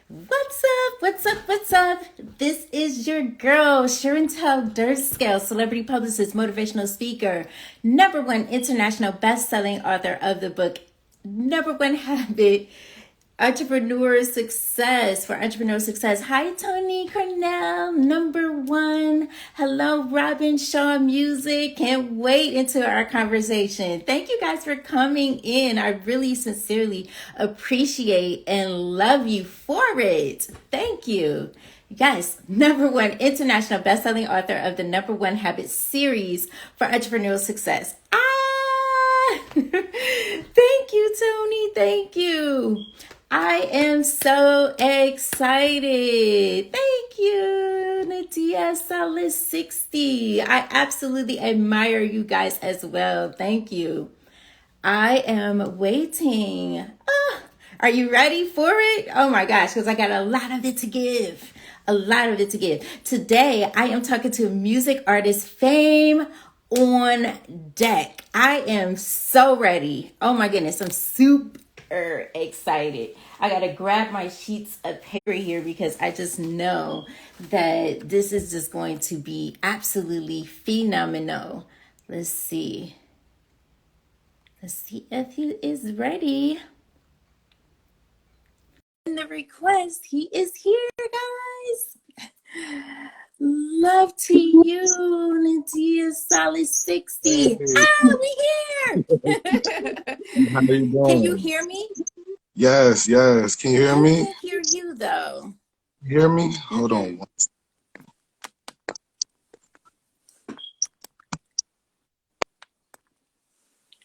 What's up? What's up? What's up? This is your girl, Sharontel Durskell, celebrity publicist, motivational speaker, #1 international best-selling author of the book #1 Habit for entrepreneur success. Hi, Tony Cornell, #1. Hello, Robin Shaw Music. Can't wait into our conversation. Thank you guys for coming in. I really sincerely appreciate and love you for it. Thank you. Guys, #1 international best-selling author of the #1 Habit series for entrepreneurial success. Thank you, Tony. Thank you. I am so excited. Thank you, Nadia Salis 60. I absolutely admire you guys as well. Thank you. I am waiting. Are you ready for it? Oh my gosh, because I got a lot of it to give. A lot of it to give. Today, I am talking to music artist Fame on deck. I am so ready. Oh my goodness, I'm super excited. I gotta grab my sheets of paper here because I just know that this is just going to be absolutely phenomenal. Let's see. Let's see if he is ready. In the request, he is here, guys. Love to you, Nadia Solid 60. We here. How you doing? Can you hear me? Yes. Can you hear me? I can't hear you though. You hear me? Hold on.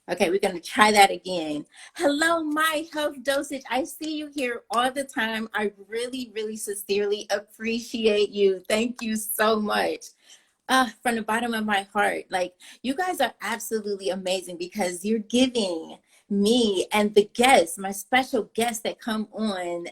Okay, we're going to try that again. Hello, my health dosage. I see you here all the time. I really, really sincerely appreciate you. Thank you so much. From the bottom of my heart, like, you guys are absolutely amazing because you're giving me and the guests, my special guests that come on,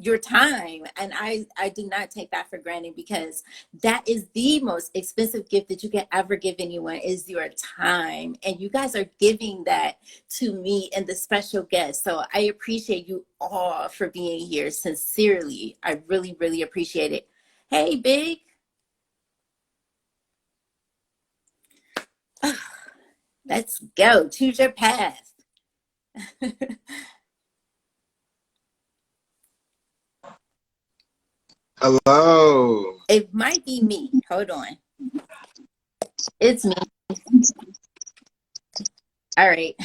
your time. And I do not take that for granted because that is the most expensive gift that you can ever give anyone is your time. And you guys are giving that to me and the special guests. So I appreciate you all for being here. Sincerely, I really, really appreciate it. Hey, Big. Let's go. Choose your path. Hello. It might be me. Hold on. It's me. All right.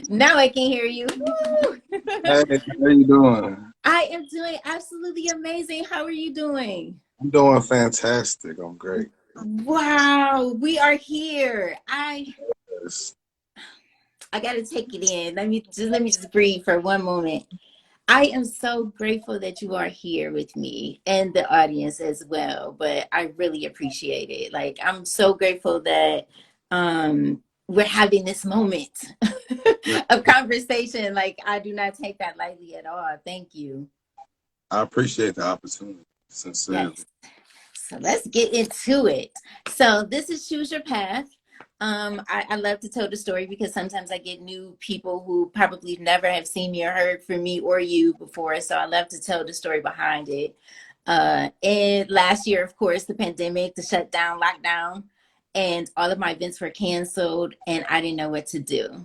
Now I can hear you. Hey, how you doing? I am doing absolutely amazing. How are you doing? I'm doing fantastic. I'm great. Wow. We are here. Yes. I got to take it in. Let me just breathe for one moment. I am so grateful that you are here with me and the audience as well, but I really appreciate it. Like, I'm so grateful that we're having this moment of conversation. Like, I do not take that lightly at all. Thank you. I appreciate the opportunity, sincerely. Yes. So let's get into it. So this is Choose Your Path. I love to tell the story because sometimes I get new people who probably never have seen me or heard from me or you before. So I love to tell the story behind it. And last year, of course, the pandemic, the shutdown, lockdown, and all of my events were canceled and I didn't know what to do.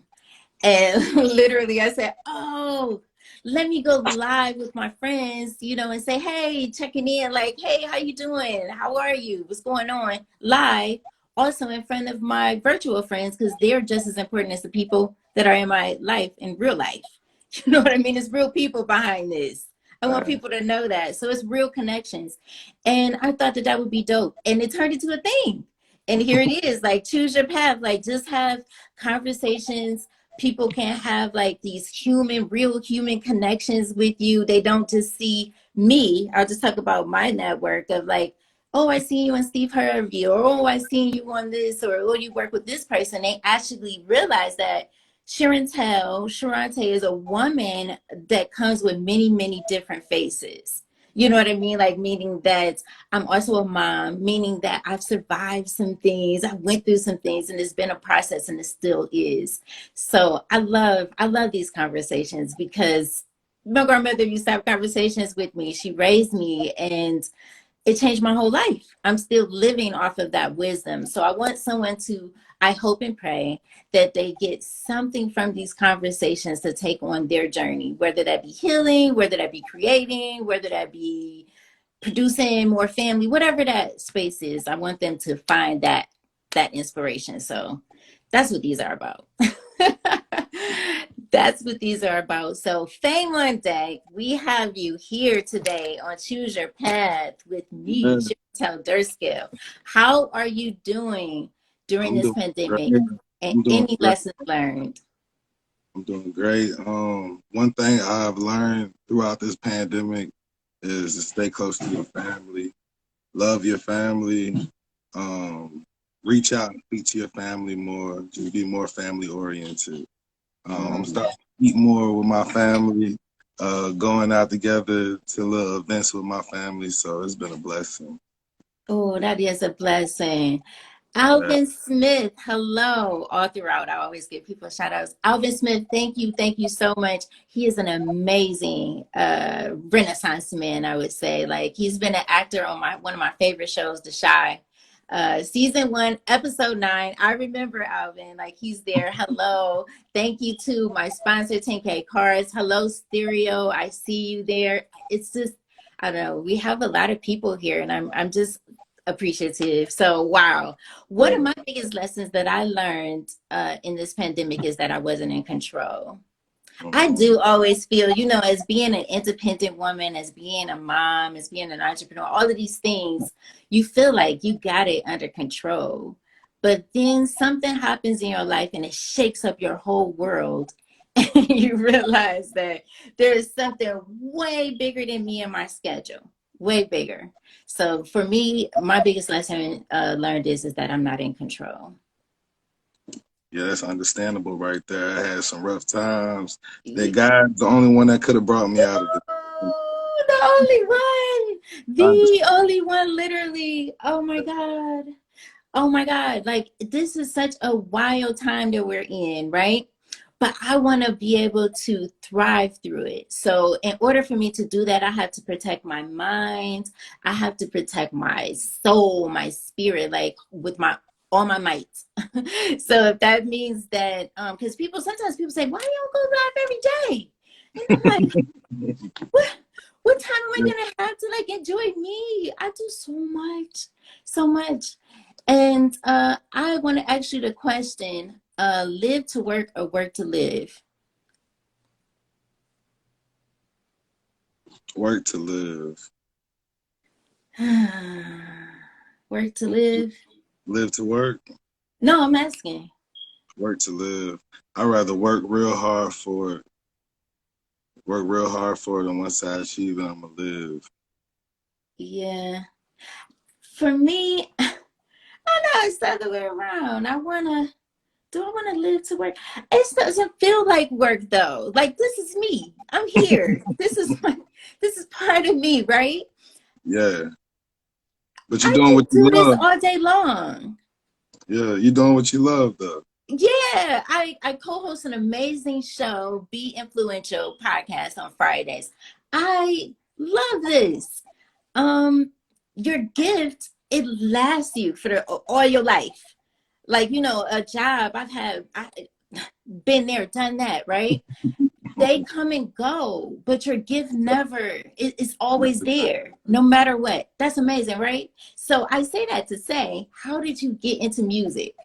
And literally I said, oh, let me go live with my friends, and say, hey, checking in, like, hey, how you doing? How are you? What's going on? Live, also in front of my virtual friends, because they're just as important as the people that are in my life in real life. You know what I mean? It's real people behind this. I want people to know that. So it's real connections. And I thought that that would be dope. And it turned into a thing. And here it is, like, choose your path, like, just have conversations. People can have like these real human connections with you. They don't just see me. I'll just talk about my network of like, oh, I see you on Steve Harvey, or oh, I see you on this, or oh, you work with this person. They actually realize that Sharante is a woman that comes with many, many different faces. You know what I mean? Like, meaning that I'm also a mom, meaning that I've survived some things. I went through some things and it's been a process and it still is. So I love these conversations because my grandmother used to have conversations with me. She raised me, and it changed my whole life. I'm still living off of that wisdom. So I want someone to, I hope and pray that they get something from these conversations to take on their journey, whether that be healing, whether that be creating, whether that be producing more family, whatever that space is. I want them to find that inspiration. So that's what these are about. That's what these are about. So, Fame on Deck, we have you here today on Choose Your Path with me, Yeah, Chantel Durskill. How are you doing during I'm this doing pandemic? great. And I'm doing any great. lessons learned? I'm doing great. One thing I've learned throughout this pandemic is to stay close to your family, love your family, um, reach out and speak to your family more, to be more family oriented. I'm Mm. starting to eat more with my family, going out together to little events with my family. So it's been a blessing. Oh, that is a blessing. Yeah. Alvin Smith, hello. All throughout, I always give people shout outs. Alvin Smith, thank you so much. He is an amazing Renaissance man, I would say. Like, he's been an actor on one of my favorite shows, The Shy. Season 1, episode 9. I remember Alvin, like he's there. Hello. Thank you to my sponsor, 10K Cards. Hello, Stereo. I see you there. It's just, I don't know. We have a lot of people here, and I'm just appreciative. So, wow. One of my biggest lessons that I learned in this pandemic is that I wasn't in control. I Mhm. do always feel, as being an independent woman, as being a mom, as being an entrepreneur, all of these things, you feel like you got it under control. But then something happens in your life and it shakes up your whole world. And you realize that there is something way bigger than me and my schedule, way bigger. So for me, my biggest lesson learned is that I'm not in control. Yeah, that's understandable right there. I had some rough times. That guy's the only one that could have brought me out of it. Oh, the only one, I the only one, literally. Oh my God. Oh my God. Like, this is such a wild time that we're in, right? But I want to be able to thrive through it. So, in order for me to do that, I have to protect my mind. I have to protect my soul, my spirit, like with all my might. So, if that means that, because sometimes people say, why you don't go live every day? And I'm like, what time am I gonna have to like enjoy me? I do so much, so much. And I want to ask you the question, live to work or work to live? Work to live. Work to live? Live to work. No, I'm asking. Work to live. I'd rather work real hard for it. Work real hard for it, and once I achieve it, I'm gonna live. Yeah. For me, I know it's the other way around. Do I want to live to work? It doesn't feel like work though. Like, this is me. I'm here. This is part of me, right? Yeah. But you're I doing can what you do this love. all day long. Yeah, you're doing what you love though. Yeah, I co-host an amazing show, Be Influential podcast on Fridays. I love this. Your gift, it lasts you for all your life. Like, a job, I been there, done that, right? They come and go, but your gift never is always there, no matter what. That's amazing, right? So I say that to say, how did you get into music?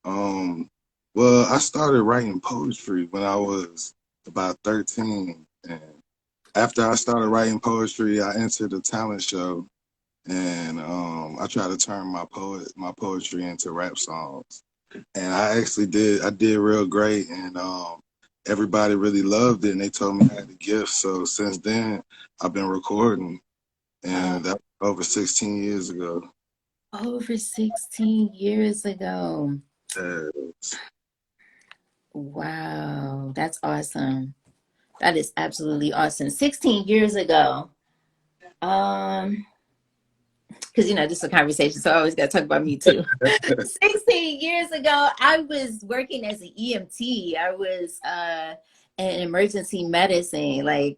Um, well, I started writing poetry when I was about 13, and after I started writing poetry, I entered a talent show, and I tried to turn my poetry into rap songs, and I actually did. I did real great, and everybody really loved it, and they told me I had a gift. So since then, I've been recording, Uh, and that was over 16 years ago. over 16 years ago. Uh, Wow, that's awesome. That is absolutely awesome. 16 years ago. Um, because this is a conversation, so I always gotta talk about me too. 16 years ago, I was working as an EMT. I was and emergency medicine, like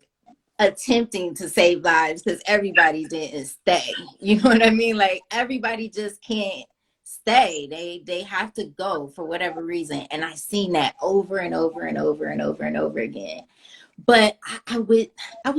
attempting to save lives because everybody didn't stay. You know what I mean? Like everybody just can't stay. They have to go for whatever reason. And I seen that over and over and over and over and over again. But I would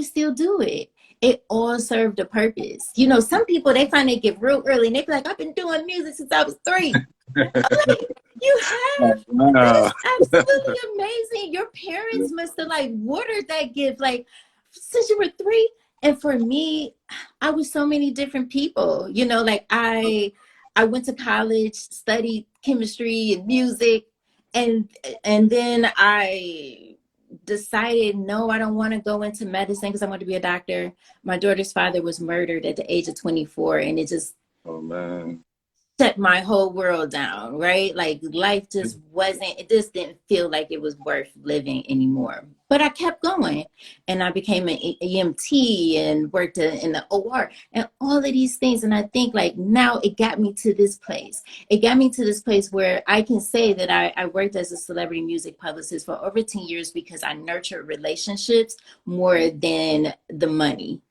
still do it. It all served a purpose. You know, some people they find they get real early and they be like, I've been doing music since I was 3. Like, you have? That Wow. is absolutely amazing. Your parents must have like watered that gift like since you were 3. And for me, I was so many different people. You know, like I went to college, studied chemistry and music, and and then I decided no, I don't want to go into medicine because I want to be a doctor. My daughter's father was murdered at the age of 24, and it just Oh man. shut my whole world down, right? Like life just wasn't, it just didn't feel like it was worth living anymore. But I kept going and I became an EMT and worked in the OR and all of these things. And I think like now it got me to this place. It got me to this place where I can say that I worked as a celebrity music publicist for over 10 years because I nurtured relationships more than the money.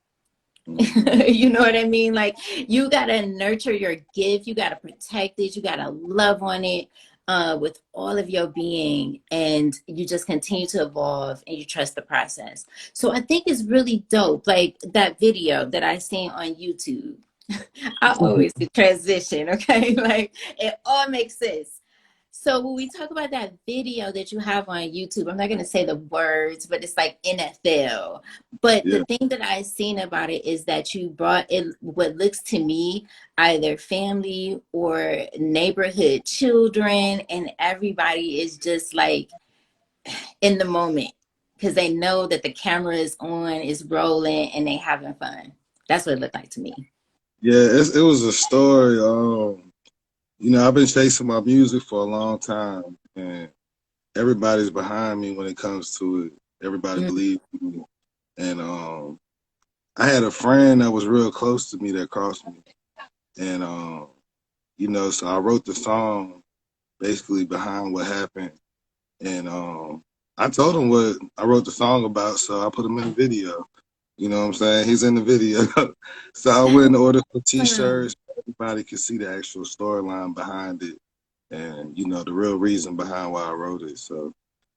You know what I mean? Like you gotta nurture your gift, you gotta protect it, you gotta love on it with all of your being, and you just continue to evolve and you trust the process. So I think it's really dope. Like that video that I seen on YouTube. I always do transition, okay? Like it all makes sense. So when we talk about that video that you have on YouTube, I'm not going to say the words, but it's like NFL. But the Yeah. thing that I've seen about it is that you brought in what looks to me either family or neighborhood children, and everybody is just like in the moment because they know that the camera is on, is rolling, and they having fun. That's what it looked like to me. Yeah, it was a story. You know, I've been chasing my music for a long time, and everybody's behind me when it comes to it. Everybody Mm. believes in me. And I had a friend that was real close to me that crossed me. And you know, so I wrote the song basically behind what happened. And I told him what I wrote the song about, so I put him in the video. You know what I'm saying? He's in the video. So I went and ordered some Awesome. t-shirts. Everybody could see the actual storyline behind it and, you know, the real reason behind why I wrote it. So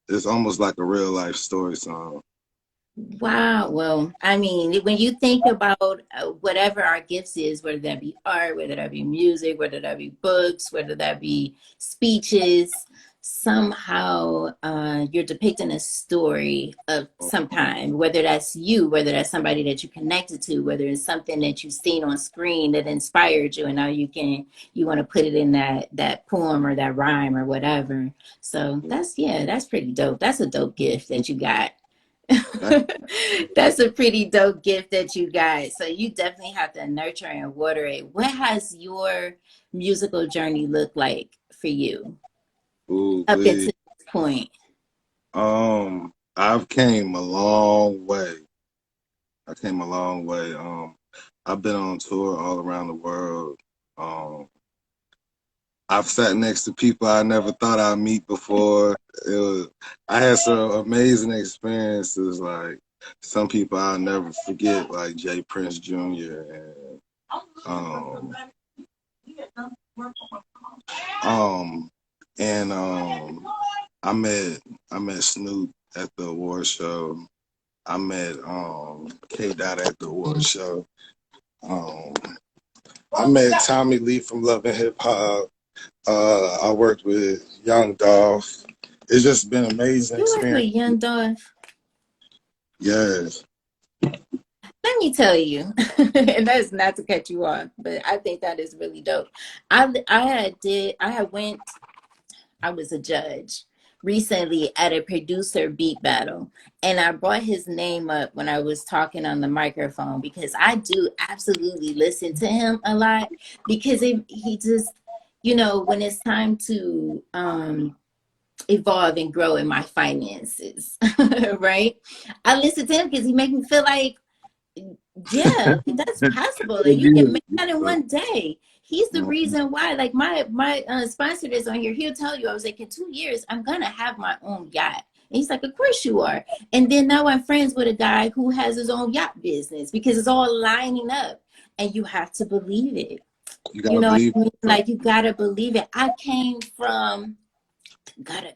it's almost like a real life story song. Wow. Well, I mean, when you think about whatever our gifts is, whether that be art, whether that be music, whether that be books, whether that be speeches, somehow you're depicting a story of some kind, whether that's you, whether that's somebody that you connected to, whether it's something that you've seen on screen that inspired you, and now you want to put it in that poem or that rhyme or whatever. So that's, yeah, that's pretty dope. That's a dope gift that you got. That's a pretty dope gift that you got. So you definitely have to nurture and water it. What has your musical journey looked like for you Ooh, up until this point? I've came a long way. I came a long way. I've been on tour all around the world. Um, I've sat next to people I never thought I'd meet before. I had some amazing experiences, like some people I'll never forget, like Jay Prince Jr. and um, um, and I met I met Snoop at the award show. I met K Dot at the award show. Um, I met Tommy Lee from Love and Hip Hop. I worked with Young Dolph. It's just been an amazing You work experience. with Young Dolph. Yes. Let me tell you, and that's not to cut you off, but I think that is really dope. I was a judge recently at a producer beat battle, and I brought his name up when I was talking on the microphone because I do absolutely listen to him a lot because he just, you know, when it's time to evolve and grow in my finances, right? I listen to him because he make me feel like, yeah, that's possible, and you can make that in one day. He's the reason why. Like my sponsor is on here. He'll tell you, I was like, in 2 years, I'm gonna have my own yacht And he's like, of course you are. And then now I'm friends with a guy who has his own yacht business because it's all lining up. And you have to believe it. You You gotta know what believe I mean? it. Like, you gotta believe it. I came from gutter,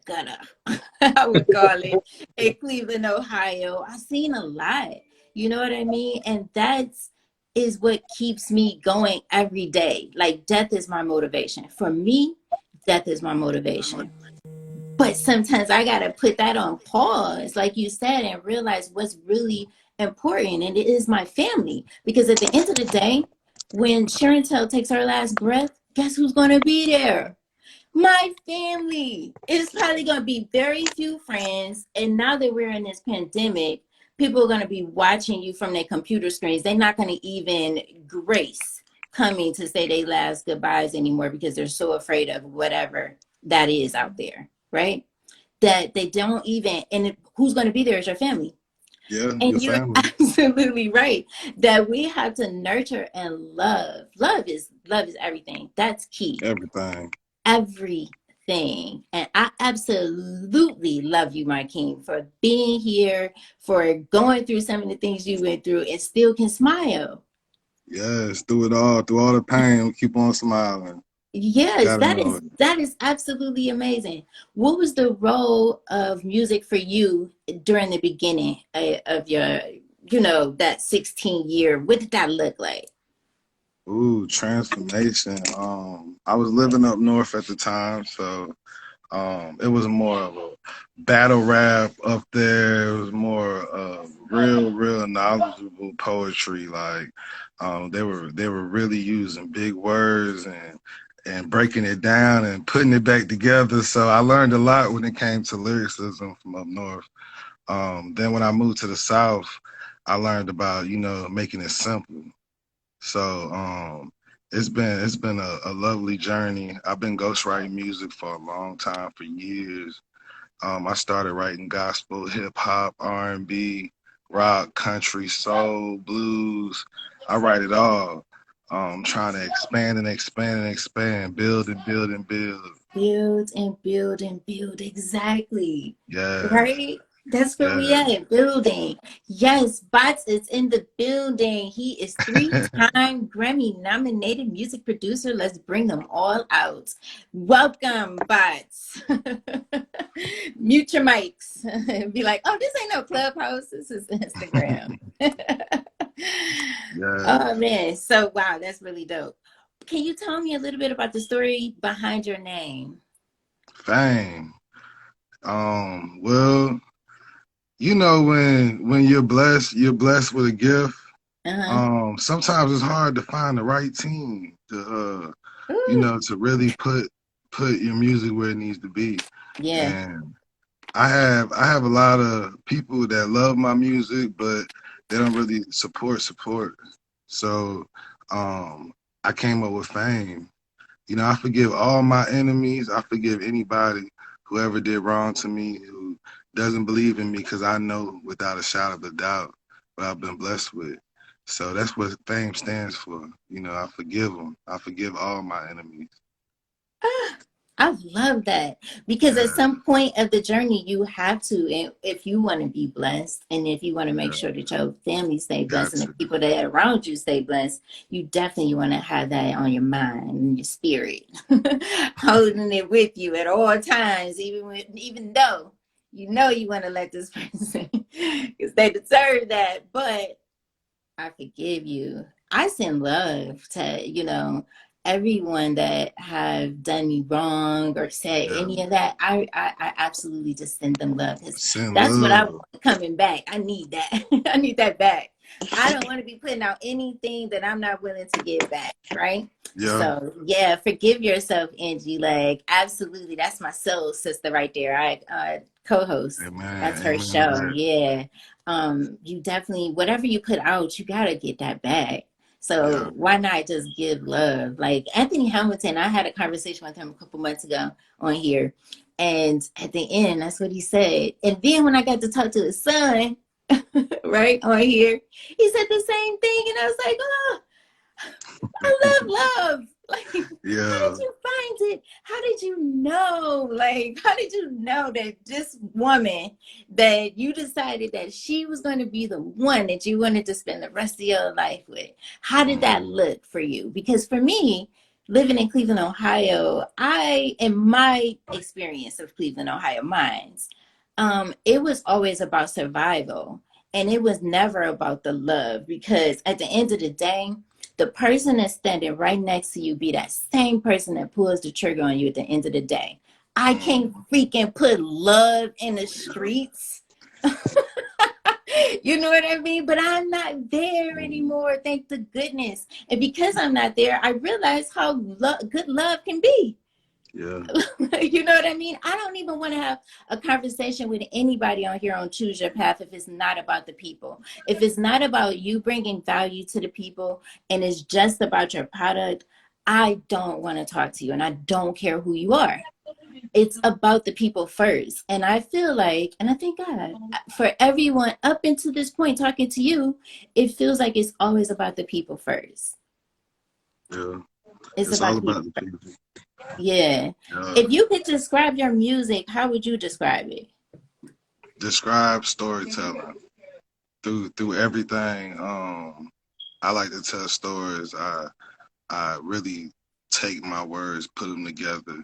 I would call it, in Cleveland, Ohio. I've seen a lot. You know what I mean? And that's is what keeps me going every day. Like, death is my motivation. For me, death is my motivation. But sometimes I gotta put that on pause, like you said, and realize what's really important. And it is my family. Because at the end of the day, when Sharontel takes her last breath, guess who's gonna be there? My family. It's probably going to be very few friends. And now that we're in this pandemic, people are going to be watching you from their computer screens. They're not going to even grace coming to say their last goodbyes anymore because they're so afraid of whatever that is out there, right? That they don't even, and who's going to be there is your family. Yeah, And your you're family. absolutely right that we have to nurture and love. Love is everything. That's key. Everything. Everything. And I absolutely love you, my king, for being here, for going through some of the things you went through and still can smile. Yes, through all the pain, we keep on smiling. Yes, Gotta that know is it. that is absolutely amazing. What was the role of music for you during the beginning of your, that 16-year? What did that look like? Ooh, transformation. I was living up north at the time, so it was more of a battle rap up there. It was more real knowledgeable poetry. Like they were really using big words and breaking it down and putting it back together. So I learned a lot when it came to lyricism from up north. Then when I moved to the south, I learned about making it simple. So it's been a lovely journey. I've been ghostwriting music for a long time, for years. I started writing gospel, hip hop, R&B, rock, country, soul, blues. I write it all. Trying to expand and expand and expand, build and build and build. Build and build and build. Exactly. Yes, Right? That's where we yes. at, building. Yes, Bots is in the building. He is three-time Grammy nominated music producer. Let's bring them all out. Welcome, Bots. Mute your mics. Be like, oh, this ain't no Clubhouse. This is Instagram. Oh Yes. man. So wow, that's really dope. Can you tell me a little bit about the story behind your name? Fame. Well, when you're blessed with a gift. Uh-huh. Sometimes it's hard to find the right team Ooh, to really put your music where it needs to be. yeah. And I have a lot of people that love my music, but they don't really support. So I came up with Fame. I forgive all my enemies. I forgive anybody who ever did wrong to me, who doesn't believe in me, because I know without a shadow of a doubt what I've been blessed with. So that's what Fame stands for. I forgive them. I forgive all my enemies. Ah, I love that because at Yeah, some point of the journey, you have to, and if you want to be blessed, and if you want to make yeah, sure that your family stay blessed got and the to. people that are around you stay blessed, you definitely want to have that on your mind and your spirit, holding it with you at all times, even though you want to let this person because they deserve that, but I forgive you. I send love to, everyone that have done me wrong or said Yeah, any of that. I absolutely just send them love because send that's what I love. want coming back. I need that. I need that back. I don't want to be putting out anything that I'm not willing to give back, right? Yeah, So yeah, forgive yourself, Angie. Like absolutely, that's my soul sister right there. I co-host. amen, That's her amen to show. that. Yeah, you definitely whatever you put out, you gotta get that back. Yeah, So why not just give love? Like Anthony Hamilton, I had a conversation with him a couple months ago on here, and at the end, that's what he said. And then when I got to talk to his son, right on here, he said the same thing, and I was like, oh, I love love. Like, how Yeah. did you find it? How did you know? Like, how did you know that this woman that you decided that she was going to be the one that you wanted to spend the rest of your life with? How did that Mm-hmm. look for you? Because for me, living in Cleveland, Ohio, in my experience of Cleveland, Ohio, mines, it was always about survival. And it was never about the love, because at the end of the day, the person that's standing right next to you be that same person that pulls the trigger on you at the end of the day. I can't Mm-hmm. freaking put love in the streets. You know what I mean? But I'm not there anymore, thank the goodness. And because I'm not there, I realize how good love can be. Yeah. You know what I mean? I don't even want to have a conversation with anybody on here on Choose Your Path if it's not about the people. If it's not about you bringing value to the people and it's just about your product, I don't want to talk to you, and I don't care who you are. It's about the people first. And I feel like, and I thank God for everyone up until this point talking to you, it feels like it's always about the people first. Yeah. It's It's about all the people about the first. people. Yeah. Yeah. If you could describe your music, how would you describe it? Describe storytelling through everything. I like to tell stories. I really take my words, put them together,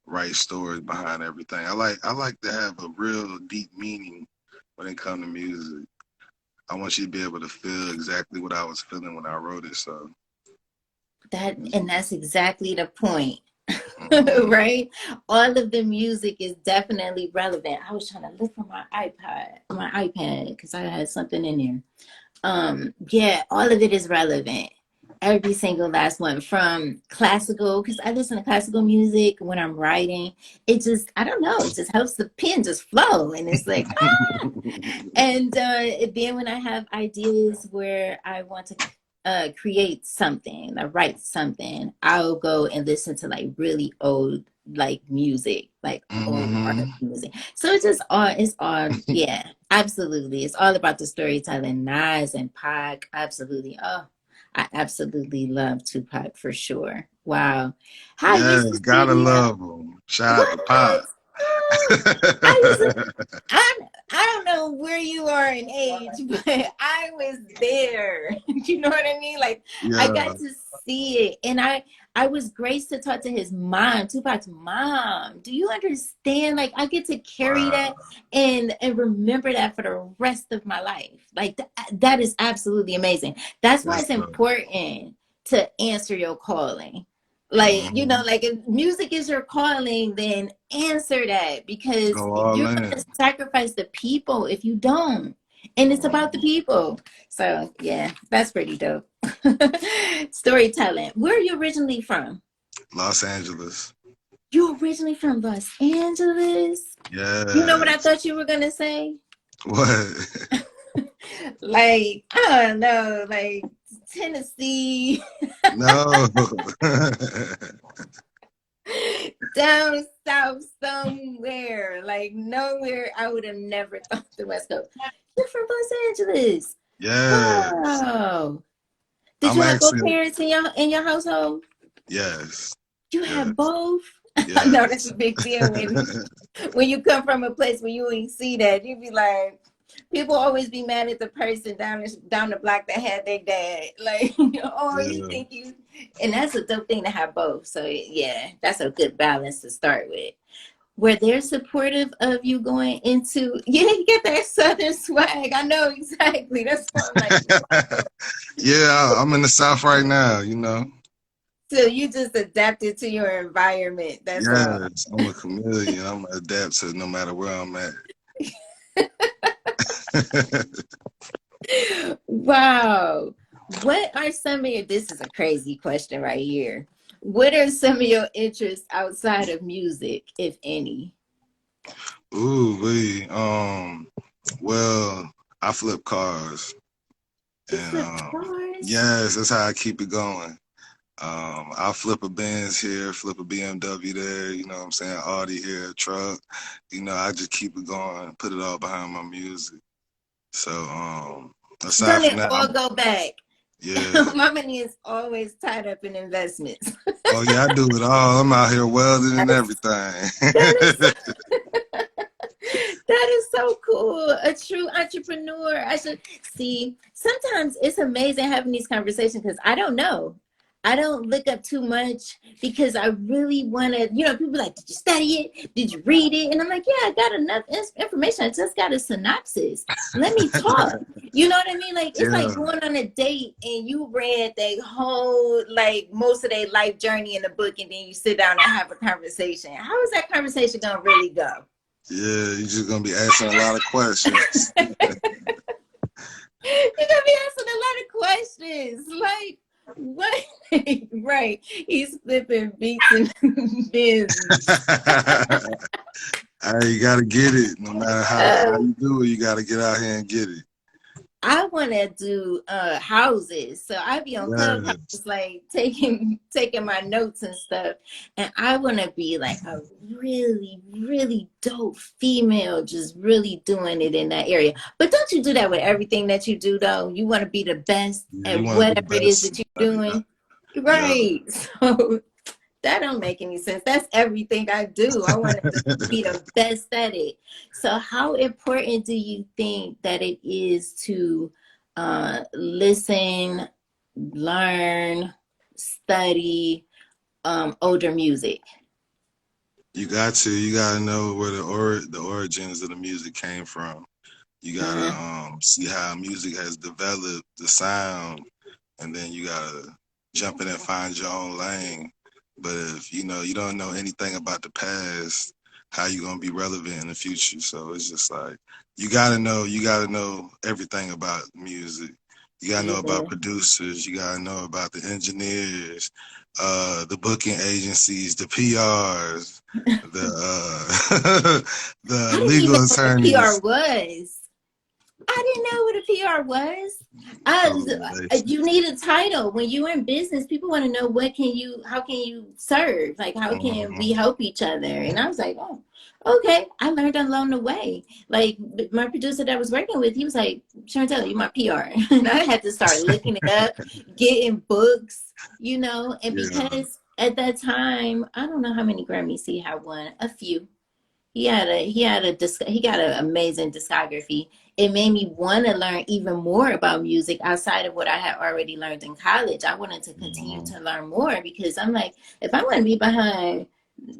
write stories behind everything. I like to have a real deep meaning when it comes to music. I want you to be able to feel exactly what I was feeling when I wrote it. So, That's exactly the point. mm-hmm. Right? All of the music is definitely relevant. I was trying to look for my iPad, because I had something in there. Yeah, all of it is relevant. Every single last one, from classical, because I listen to classical music when I'm writing. It just, I don't know, it just helps the pen just flow, and it's like, and then when I have ideas where I want to create something, I write something, I'll go and listen to like really old like music, like old Mm-hmm. R&B music. So it's all, yeah, absolutely. It's all about the storytelling. Nas and Pac, absolutely. Oh, I absolutely love Tupac for sure. Wow. Hi, Yes, Mr. gotta Studio. love them. Shout out What? to Pop. Oh, I was I don't know where you are in age, but I was there. You know what I mean? Like, I Yeah. got to see it, and I was graced to talk to his mom, Tupac's mom. Do you understand? Like, I get to carry Wow. that and remember that for the rest of my life. Like, that is absolutely amazing. That's why That's it's dope. important to answer your calling. Like, Mm-hmm. like if music is your calling, then answer that, because Go all you're going in. to sacrifice the people if you don't. And it's about the Mhm. people. So, yeah, that's pretty dope. Storytelling. Where are you originally from? Los Angeles. You originally from Los Angeles? You know what I Yes. thought you were going to say? What? Like, I don't know, like Tennessee, No. down south somewhere, like nowhere. I would have never thought the West Coast. You're from Los Angeles. Yes. Wow. Did I'm you have both actually, parents in your household? yes. You Yes. had both? I know that's Yes. a big deal when you come from a place where you ain't see that. You be like, people always be mad at the person down the block that had their dad. Like, oh, you Yeah. think you, and that's a dope thing to have both. So yeah, that's a good balance to start with. Were they supportive of you going into? Yeah, you get that southern swag. I know exactly. That's why I'm like, Yeah, I'm in the South right now, you know. so you just adapted to your environment. That's all. Yes, I'm a chameleon. I'm gonna adapt to no matter where I'm at. Wow. What are some of your, this is a crazy question right here. What are some of your interests outside of music, if any? Ooh, well, I flip cars, You and flip cars? yes, that's how I keep it going. I'll flip a Benz here, flip a BMW there, you know what I'm saying, Audi here, truck. You know, I just keep it going, put it all behind my music. So, aside Don't from it that, all go back? Yeah. My money is always tied up in investments. Oh yeah, I do it all. I'm out here welding and That everything. is that is so cool. A true entrepreneur. I should see. Sometimes it's amazing having these conversations because I don't know. I don't look up too much because I really want to, people like, did you study it? Did you read it? And I'm like, yeah, I got enough information. I just got a synopsis. Let me talk. You know what I mean? Like, it's like Yeah. going on a date and you read the whole, like, most of their life journey in the book, and then you sit down and have a conversation. How is that conversation going to really go? Yeah, you're just gonna be asking a lot of questions. You're gonna be asking a lot of questions. Like, what? Right. He's flipping beats and bins. Hey, you gotta get it. No matter how you do it, you gotta get out here and get it. I want to do houses, so I be on Clubhouse, Yes. like taking my notes and stuff, and I want to be like a really really dope female, just really doing it in that area. But don't you do that with everything that you do, though? You want to be the best Yeah, you at wanna be the whatever it is best that you're at it. doing, Yeah. right? So that don't make any sense. That's everything I do. I want to be the best at it. So how important do you think that it is to listen, learn, study older music? You gotta know where the origins of the music came from. You gotta Uh-huh. see how music has developed, the sound, and then you gotta jump in and find your own lane. But if you don't know anything about the past, how you gonna be relevant in the future? So it's just like you gotta know everything about music. You gotta know about Yeah. producers. You gotta know about the engineers, the booking agencies, the PRs, the I the didn't even legal know what a PR attorneys. was. I didn't know what a PR was. Oh yeah, You need a title when you're in business. People want to know how can you serve? Like, how can we mhm. help each other? And I was like, oh, okay. I learned along the way. Like my producer that I was working with, he was like, Chantel, you my PR, and I had to start looking it up, getting books, and Yeah. because at that time, I don't know how many Grammys he had won, a few. He got an amazing discography. It made me want to learn even more about music outside of what I had already learned in college. I wanted to continue Mhm. to learn more because I'm like, if I want to be behind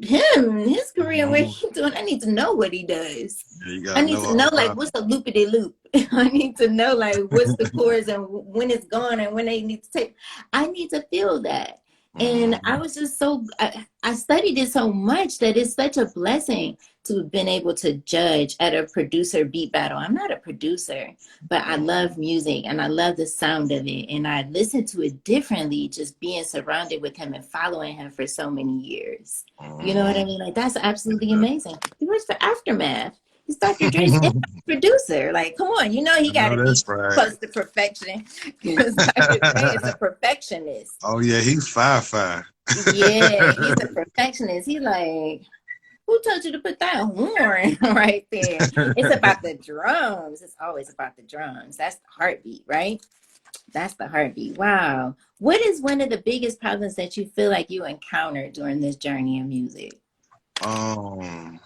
him, his career, what Mhm. he's doing, I need to know what he does. Yeah, you I gotta need know to all know, like, about what's the loopity loop. I need to know, like, what's the chords and when it's gone and when they need to take. I need to feel that. it. And I Mhm. was just I studied it so much that it's such a blessing to have been able to judge at a producer beat battle. I'm not a producer, but I love Mhm. music and I love the sound of it. And I listen to it differently just being surrounded with him and following him for so many years. You know what I Mhm. mean? Like, that's absolutely Yeah. amazing. He works for Aftermath. He's Dr. Dre's producer. Like, come on, he I got know to be that's right. close to perfection because Dr. Dre is a perfectionist. Oh yeah, he's fire. Yeah, he's a perfectionist. He like, who told you to put that horn right there? It's about the drums. It's always about the drums. That's the heartbeat, right? That's the heartbeat. Wow. What is one of the biggest problems that you feel like you encountered during this journey in music? um.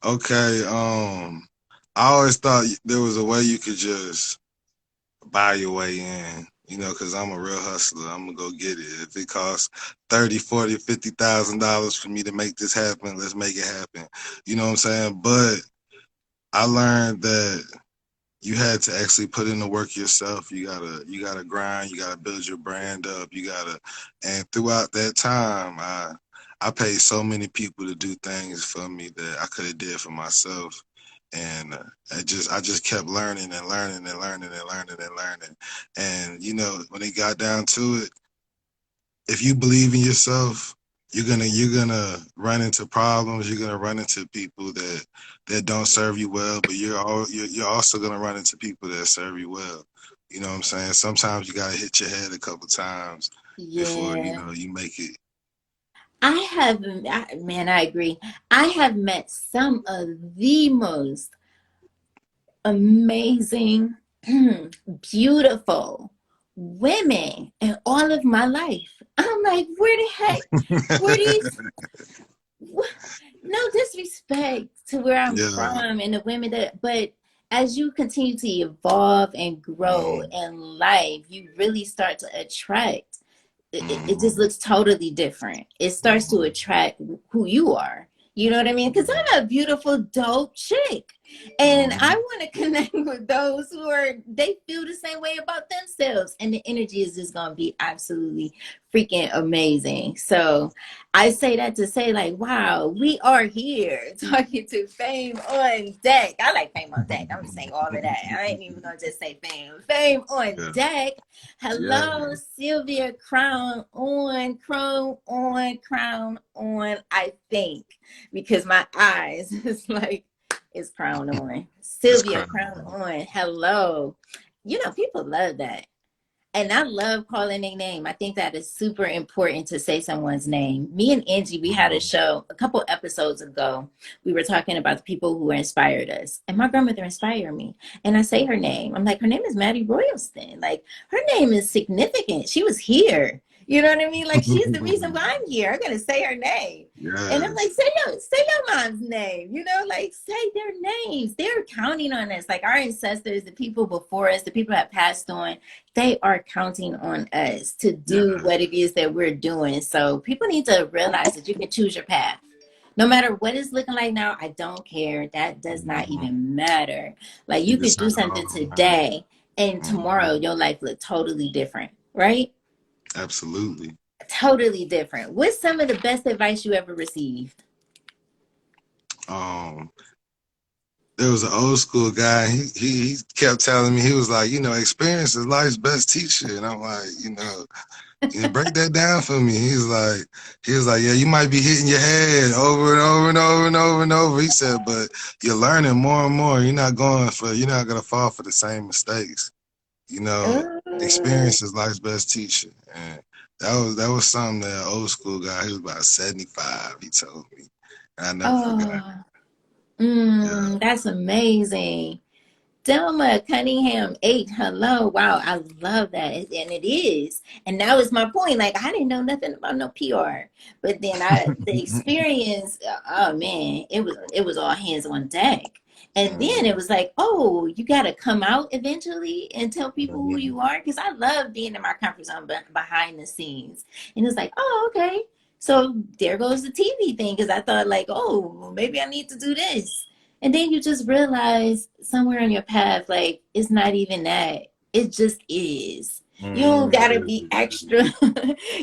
Okay. I always thought there was a way you could just buy your way in. Because I'm a real hustler. I'm gonna go get it. If it costs 30, 40, $50,000 for me to make this happen, let's make it happen. You know what I'm saying? But I learned that you had to actually put in the work yourself. You gotta grind. You gotta build your brand up. And throughout that time, I paid so many people to do things for me that I could have did for myself. And I just kept learning and learning and learning and learning and learning. And when it got down to it, if you believe in yourself, you're gonna run into problems. You're gonna run into people that don't serve you well, but you're also gonna run into people that serve you well. You know what I'm saying? Sometimes you gotta hit your head a couple times before Yeah. you make it. Man, I agree. I have met some of the most amazing beautiful women in all of my life. I'm like, where the heck, where these, no disrespect to where I'm Yeah. from and the women that, but as you continue to evolve and grow Mm-hmm. in life, you really start to attract. It just Mm-hmm. looks totally different. It starts to Mm-hmm. attract who you are. You know what I mean? Because I'm a beautiful, dope chick. And I Mm-hmm. want to connect with those who are, they feel the same way about themselves. And the energy is just going to be absolutely freaking amazing. So I say that to say, like, wow, we are here talking to Fame on Deck. I like Fame on Deck. I'm going to say all of that. I ain't even going to just say Fame. Fame on Yeah. Deck. Yeah. Hello, Sylvia. Crown on, crown on, crown on. I think because my eyes is like it's crown on. It's Sylvia, crown crazy. on. Hello. You know, people love that. And I love calling their name. I think that is super important to say someone's name. Me and Angie, we had a Mm-hmm. show a couple episodes ago. We were talking about the people who inspired us. And my grandmother inspired me. And I say her name. I'm like, her name is Maddie Royalston. Like, her name is significant. She was here. You know what I mean? Like, she's the reason why I'm here. I'm going to say her name. And I'm like, Yes. say your mom's name, you know, like say their names. They're counting on us. Like our ancestors, the people before us, the people that passed on, they are counting on us to do Yes. what it is that we're doing. So people need to realize that you can choose your path. No matter what it's looking like now, I don't care. That does not Mm-hmm. even matter. Like You you could do decide something all, man. today and Mm-hmm. tomorrow your life look totally different, right? Absolutely. Totally different. What's some of the best advice you ever received? Um, there was an old school guy. He kept telling me, he was like, experience is life's best teacher, and I'm like, break that down for me. He was like, yeah, you might be hitting your head over and over and over and over and over. He said, but you're learning more and more. You're not gonna fall for the same mistakes. You know, Uh, Experience is life's best teacher, and that was something that old school guy. He was about 75. He told me, and I never forgot. oh, Yeah. that's amazing. Delma Cunningham 8. Hello. Wow. I love that. And it is. And that was my point. Like, I didn't know nothing about no PR. But then the experience, oh man, it was all hands on deck. And then it Mhm. was like, oh, you got to come out eventually and tell people who Mhm. you are. Because I love being in my comfort zone behind the scenes. And it's like, oh, okay. So there goes the TV thing. Because I thought, like, oh, maybe I need to do this. And then you just realize somewhere on your path, like, it's not even that. It just is. You don't Mhm. gotta be extra.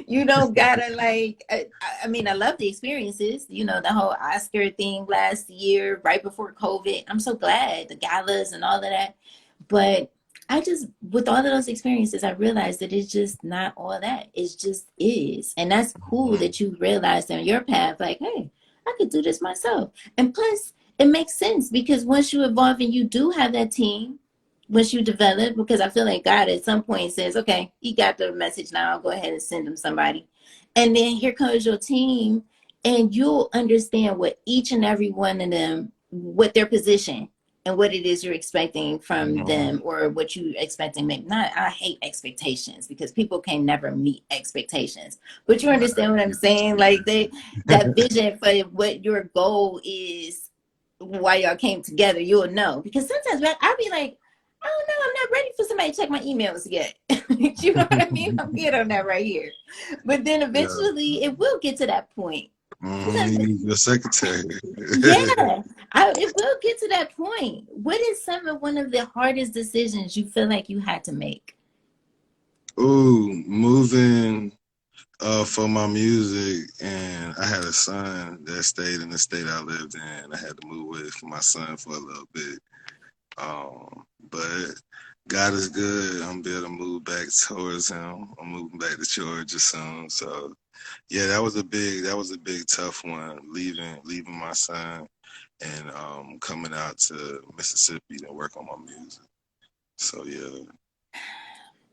You don't gotta, like, I mean, I love the experiences, the whole Oscar thing last year, right before COVID. I'm so glad the galas and all of that. But I just, with all of those experiences, I realized that it's just not all that. It just is. And that's cool Mhm. that you realized on your path, like, hey, I could do this myself. And plus, it makes sense because once you evolve and you do have that team, once you develop, because I feel like God at some point says, okay, he got the message now, I'll go ahead and send him somebody. And then here comes your team, and you'll understand what each and every one of them, what their position and what it is you're expecting from Mhm. them or what you expecting. Maybe not, I hate expectations because people can never meet expectations. But you Right. understand what I'm saying? Like that vision for what your goal is why y'all came together, you'll know. Because sometimes I'll be like, I don't know, I'm not ready for somebody to check my emails yet. You know what I mean? I'm good on that right here. But then Yeah. eventually it will get to that point. You need your secretary. Yeah, it will get to that point. What is one of the hardest decisions you feel like you had to make? Ooh, moving for my music, and I had a son that stayed in the state I lived in. I had to move with my son for a little bit. But God is good. I'm be able to move back towards him. I'm moving back to Georgia soon. So yeah, that was a big tough one, leaving my son and coming out to Mississippi to work on my music. So yeah.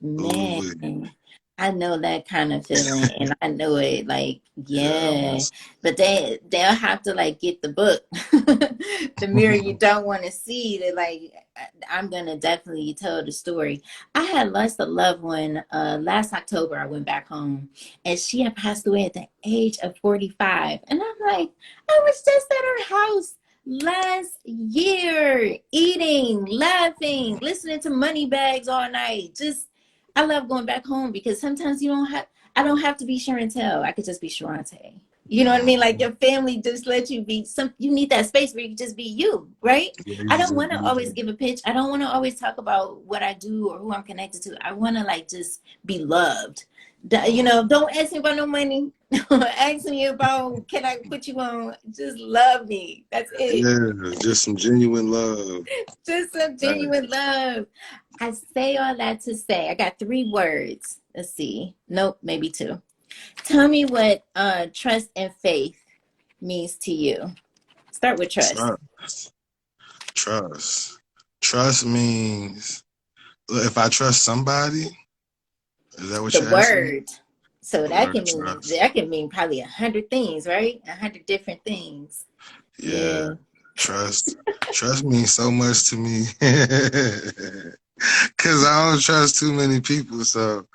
Ooh, Man, I know that kind of feeling, and I know it. Like, Yeah, yeah, but they'll have to like get the book, the mirror you don't want to see. To like, I'm gonna definitely tell the story. I had lost a loved one last October. I went back home, and she had passed away at the age of 45, and I'm like, I was just at her house last year, eating, laughing, listening to Money Bags all night, just I love going back home because sometimes I don't have to be Chantel. I could just be Sharante. You know what I mean? Like your family just let you be you need that space where you can just be you, right? yeah, you I just don't want to be always give a pitch. I don't want to always talk about what I do or who I'm connected to. I want to like just be loved. You know, don't ask me about no money. Ask me about can I put you on? Just love me. That's it. yeah, just some genuine love. Just some Right. genuine love. I say all that to say, I got 3 words. Let's see. Nope, maybe 2. Tell me what trust and faith means to you. Start with trust. Trust. Trust. Trust means if I trust somebody, is that what The you're asking? word. So The word trust. that can mean probably 100 things, right? 100 different things. Yeah. Yeah. Trust. Trust means so much to me. Cause I don't trust too many people. So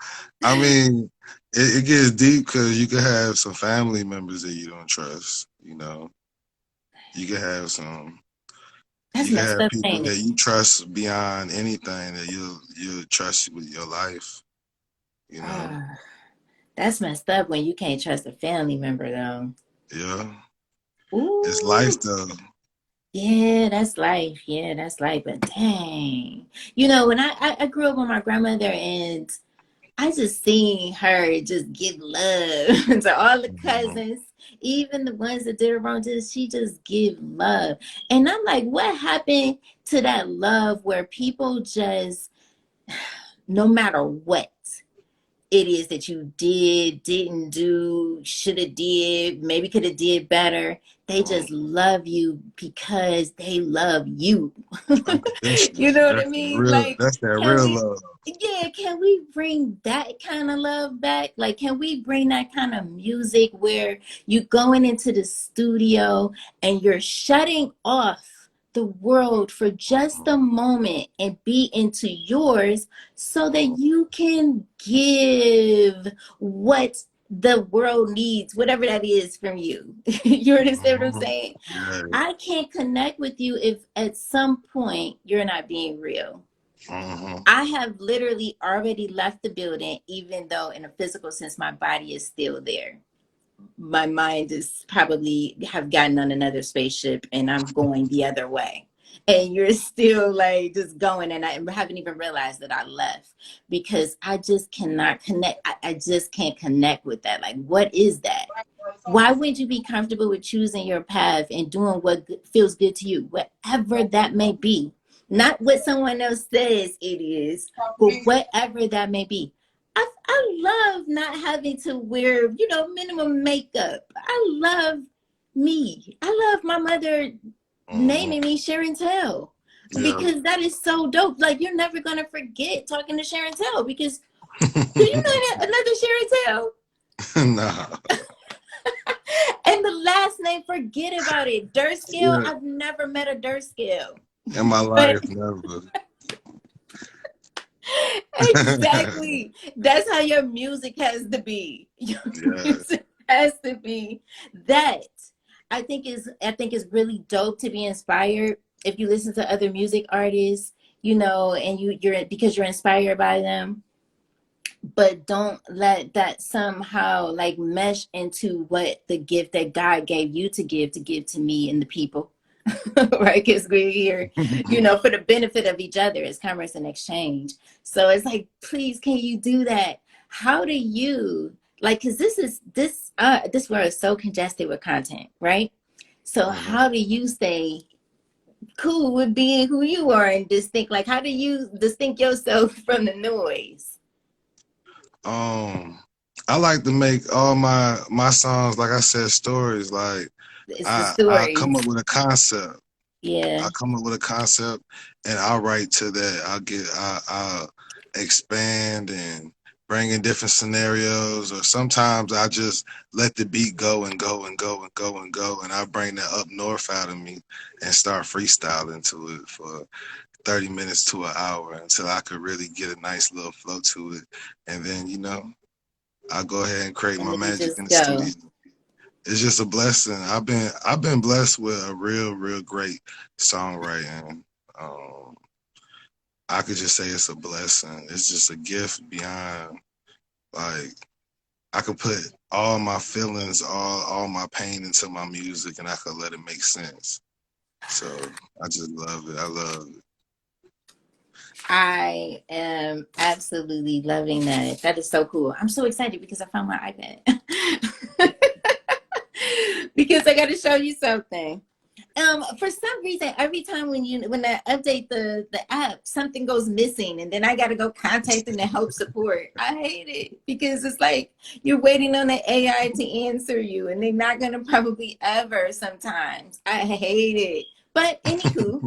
I mean it gets deep because you could have some family members that you don't trust, you know. You could have some That's you can messed have up, people ain't that it? you trust beyond anything that you'll trust with your life, you know. Ah, that's messed up when you can't trust a family member though. Yeah. It's life Ooh. though. Yeah, that's life. Yeah, that's life. But dang, you know, when I grew up with my grandmother, and I just seen her just give love to all the Mhm. cousins, even the ones that did her wrong. Just she just give love, and I'm like, what happened to that love where people just, no matter what it is that you did, didn't do, should have did, maybe could have did better. They Mhm. just love you because they love you. Unconditional. You know what I mean? Like, That's that can real we, love. yeah, can we bring that kind of love back? Like, can we bring that kind of music where you going into the studio and you're shutting off the world for just a moment and be into yours so that you can give what the world needs, whatever that is from you. You understand what I'm Mhm. saying? Yeah. I can't connect with you if at some point you're not being real. Mhm. I have literally already left the building, even though in a physical sense my body is still there. My mind is probably have gotten on another spaceship and I'm going the other way. And you're still like just going, and I haven't even realized that I left because I just cannot connect. I just can't connect with that. Like, what is that? Why would you be comfortable with choosing your path and doing what feels good to you, whatever that may be? Not what someone else says it is, but whatever that may be. I love not having to wear, you know, minimum makeup. I love me. I love my mother Mhm. naming me Sharon Tell Yeah. because that is so dope. Like, you're never going to forget talking to Sharon Tell because do you know that another Sharon Tell? Nah. And the last name, forget about it. Durskill, Yeah. I've never met a Durskill. In my But life, never. exactly, that's how your music has to be. Your Yeah. music has to be that. I think is really dope to be inspired if you listen to other music artists, you know, and you're because you're inspired by them, but don't let that somehow like mesh into what the gift that God gave you to give to me and the people. Right, because we're here, you know, for the benefit of each other. It's commerce and exchange. So it's like, please, can you do that? How do you like, because this world is so congested with content, right? So Mhm. how do you stay cool with being who you are and distinct, like how do you distinct yourself from the noise? Um, I like to make all my songs, like I said, stories. Like It's the I come up stories. with a concept. I Yeah. come up with a concept, and I'll write to that. I'll expand and bring in different scenarios, or sometimes I just let the beat go and go and go and go and go, and I bring that up north out of me and start freestyling to it for 30 minutes to an hour until I could really get a nice little flow to it. And then, I go ahead and create And my then you magic in just the go. studio. It's just a blessing. I've been blessed with a real great songwriting. Um, I could just say it's a blessing. It's just a gift beyond, like, I could put all my feelings, all my pain into my music, and I could let it make sense. So I just love it. I love it. I am absolutely loving that. That is so cool. I'm so excited because I found my iPad. Because I got to show you something. For some reason, every time when I update the app, something goes missing, and then I got to go contact them to help support. I hate it because it's like you're waiting on the AI to answer you, and they're not gonna probably ever. Sometimes I hate it, but anywho,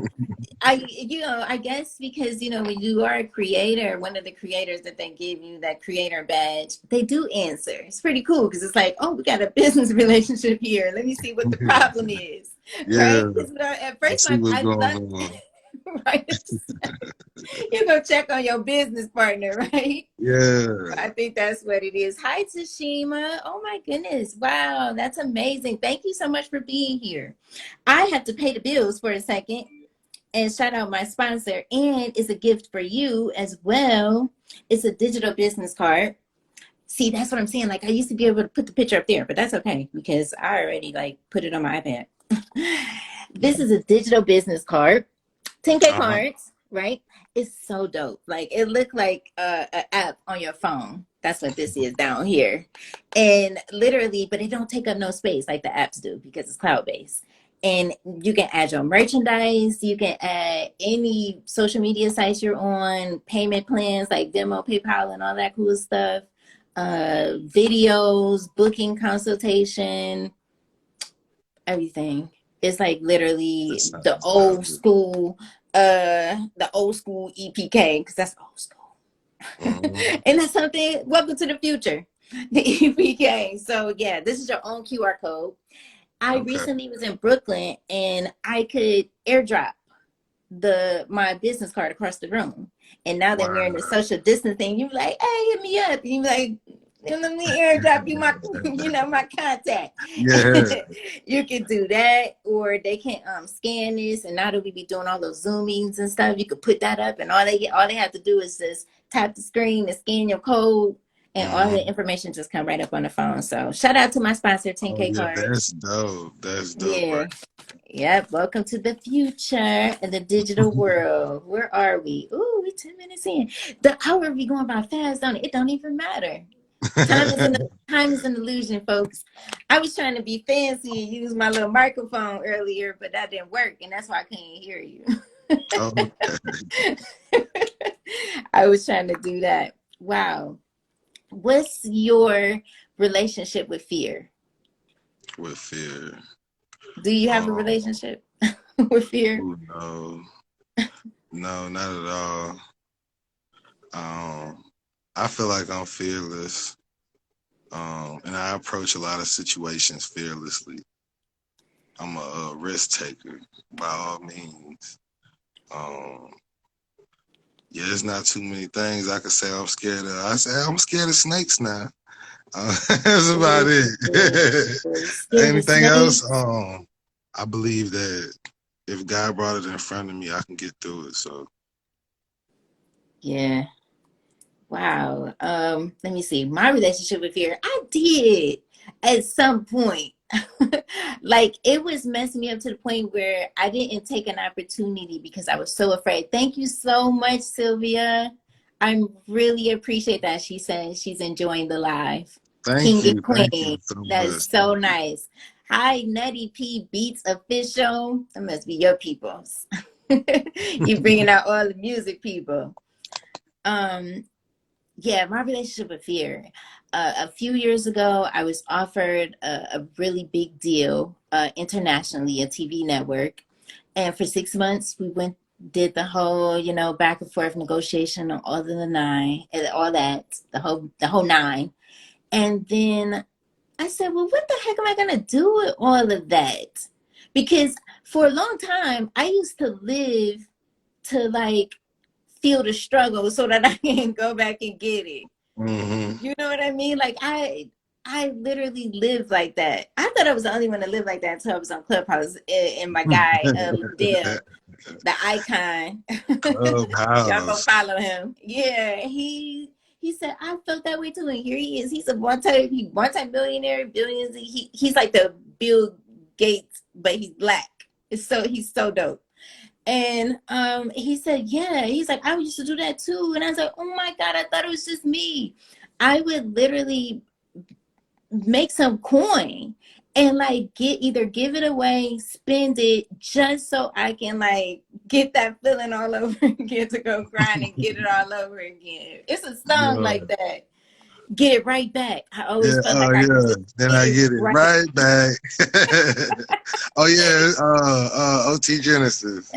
I guess because when you are a creator, one of the creators that they give you that creator badge, they do answer. It's pretty cool because it's like, oh, we got a business relationship here. Let me see what the problem is, Yeah, right? Because at I first see what's I going love on. right. You go check on your business partner, right? Yeah. I think that's what it is. Hi, Tashima. Oh my goodness. Wow, that's amazing. Thank you so much for being here. I have to pay the bills for a second and shout out my sponsor. And it's a gift for you as well. It's a digital business card. See, that's what I'm saying. Like I used to be able to put the picture up there, but that's okay because I already like put it on my iPad. This is a digital business card. 10K Uh-huh. cards, right? It's so dope. Like it looked like an app on your phone. That's what this is down here. And literally, but it don't take up no space like the apps do because it's cloud based. And you can add your merchandise. You can add any social media sites you're on, payment plans like Venmo, PayPal, and all that cool stuff. Videos, booking consultation, everything. It's like That literally sounds lovely. the old school EPK, because that's old school. Mhm. And that's something, welcome to the future. The EPK. So yeah, this is your own QR code. I Okay. recently was in Brooklyn and I could airdrop my business card across the room. And now that we're in the Wow. social distancing, you're like, hey, hit me up. And you're like, let me airdrop you my my contact. Yeah. You can do that, or they can scan this. And now that we be doing all those zoomings and stuff, you could put that up, and all they have to do is just tap the screen and scan your code, and all the Mhm. information just come right up on the phone. So shout out to my sponsor, Oh 10K yeah, Cards. that's dope. That's dope, Yeah. right? Yep. Welcome to the future and the digital world. Where are we? Ooh, we 10 minutes in. The hour be going by fast, don't it? It don't even matter. Time is an illusion, folks. I was trying to be fancy and use my little microphone earlier, but that didn't work, and that's why I couldn't hear you. Okay. I was trying to do that. Wow. What's your relationship with fear? With fear. Do you have a Um, relationship with fear? oh no. No, not at all. Um, I feel like I'm fearless. And I approach a lot of situations fearlessly. I'm a risk taker by all means. Um, yeah, there's not too many things I could say I'm scared of. I say I'm scared of snakes now. That's about it. Scared of Anything else? snakes? I believe that if God brought it in front of me, I can get through it. So Yeah. Wow. Let me see. My relationship with fear, I did at some point. Like it was messing me up to the point where I didn't take an opportunity because I was so afraid. Thank you so much, Sylvia. I really appreciate that. She says she's enjoying the live. King and thank Queen. you so That much. is so nice. Hi, Nutty P Beats Official. That must be your peoples. You bringing out all the music people. Um, yeah, my relationship with fear. A few years ago, I was offered a really big deal internationally, a TV network. And for 6 months, we went did the whole, back and forth negotiation on all of the nine and all that, the whole nine. And then I said, well, what the heck am I gonna do with all of that? Because for a long time, I used to live to like feel the struggle so that I can go back and get it. Mm-hmm. You know what I mean? Like I literally lived like that. I thought I was the only one that lived like that until I was on Clubhouse and my guy, Dale, the icon. Y'all go Clubhouse. follow him. Yeah, he said I felt that way too, and here he is. He's a one-time billionaire, billions. He's like the Bill Gates, but he's black. He's so dope. And he said, yeah, he's like, I used to do that too. And I was like, oh my God, I thought it was just me. I would literally make some coin and like either give it away, spend it just so I can like get that feeling all over again to go grind and get it all over again. It's a song Yeah. like that. Get it right back. I always Yeah. felt Oh like I could yeah. just Then get I it get it right. right back. Oh yeah. OT Genesis.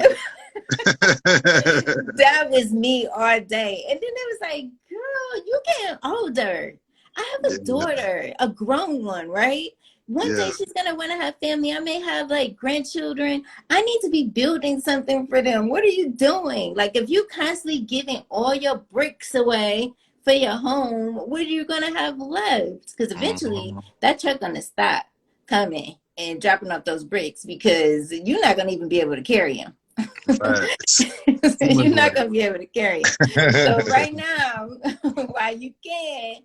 That was me all day. And then it was like, girl, you getting older. I have a Yeah. daughter, a grown one, right? One day Yeah. she's gonna want to have family. I may have like grandchildren. I need to be building something for them. What are you doing? Like if you constantly giving all your bricks away for your home, what are you gonna have left? Because eventually Mm-hmm. that truck gonna stop coming and dropping off those bricks because you're not gonna even be able to carry them. Facts. Too much You're not work. going to be able to carry them. So right now, while you can,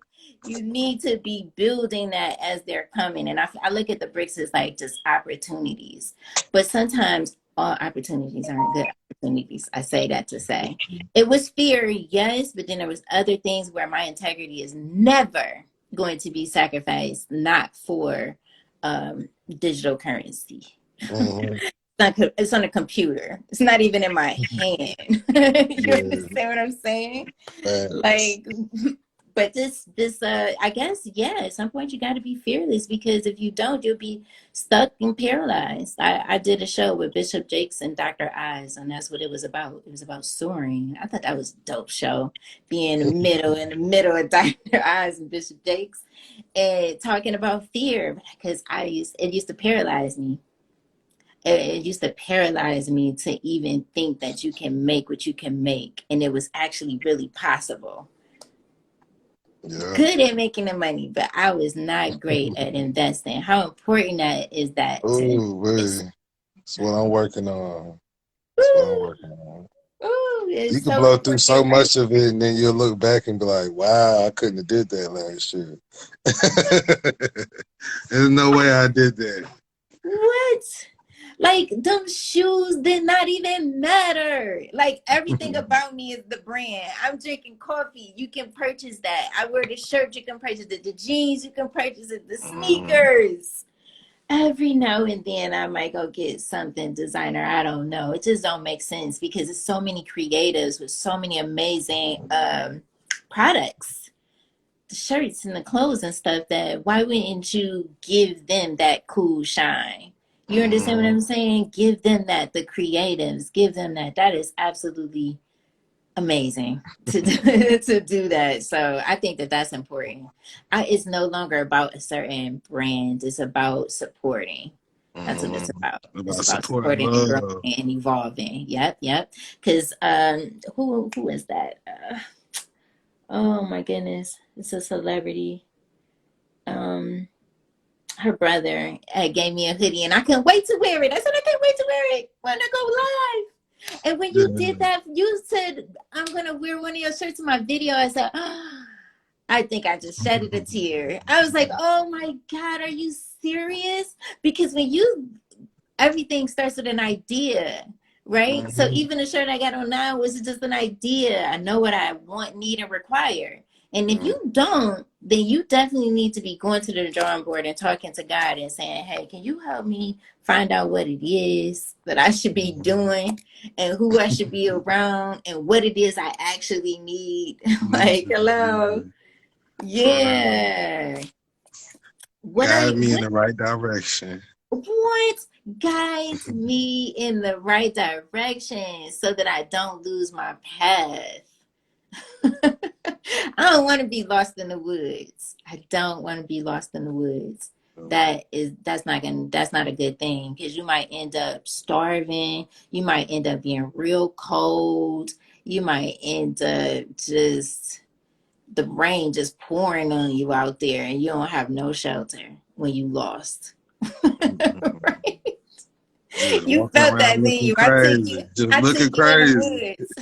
you need to be building that as they're coming. And I look at the bricks as like just opportunities. But sometimes all opportunities aren't good opportunities. I say that to say. It was fear, yes, but then there was other things where my integrity is never going to be sacrificed, not for digital currency. Mm-hmm. It's on a computer. It's not even in my hand. You Yeah. understand what I'm saying? Facts. Like, but I guess, yeah, at some point you got to be fearless because if you don't, you'll be stuck and paralyzed. I did a show with Bishop Jakes and Dr. Eyes, and that's what it was about. It was about soaring. I thought that was a dope show, being in the middle of Dr. Eyes and Bishop Jakes and talking about fear because it used to paralyze me. It used to paralyze me to even think that you can make what you can make. And it was actually really possible. Yeah. Good at making the money, but I was not great at investing. How important is that to Ooh, invest? that's what I'm working on. That's what I'm working on. Ooh, You it's can so blow through so important, right? much of it, and then you'll look back and be like, "Wow, I couldn't have did that last year." There's no way I did that. What? Like them shoes did not even matter. Like everything about me is the brand. I'm drinking coffee. You can purchase that. I wear the shirt. You can purchase it. The jeans. You can purchase it. The sneakers. Every now and then I might go get something designer. I don't know. It just don't make sense because there's so many creatives with so many amazing products, the shirts and the clothes and stuff that why wouldn't you give them that cool shine? You understand what I'm saying? Give them that, the creatives, give them that. That is absolutely amazing to to do that. So I think that that's important. It's no longer about a certain brand. It's about supporting. That's what it's about. It's About about support and supporting and growing love. and evolving. Yep. Because who is that? Oh my goodness, it's a celebrity. Um, her brother gave me a hoodie, and I couldn't wait to wear it. I said I can't wait to wear it when I go live. And when you did Yeah. that, you said I'm gonna wear one of your shirts in my video. I said, oh, I think I just shedded a tear. I was like, oh my God, are you serious? Because everything starts with an idea, right? So Mhm. even the shirt I got on now was just an idea. I know what I want, need, and require. And if you don't, then you definitely need to be going to the drawing board and talking to God and saying, hey, can you help me find out what it is that I should be doing and who I should be around and what it is I actually need? Like, hello. For real. Yeah. Guide me in the right direction. What? Guide me in the right direction so that I don't lose my path. I don't want to be lost in the woods. I don't want to be lost in the woods. That's not a good thing because you might end up starving. You might end up being real cold. You might end up just the rain just pouring on you out there and you don't have no shelter when you lost. Right? Just You walking felt around that, didn't looking you? crazy. Just I took looking you in the crazy. woods.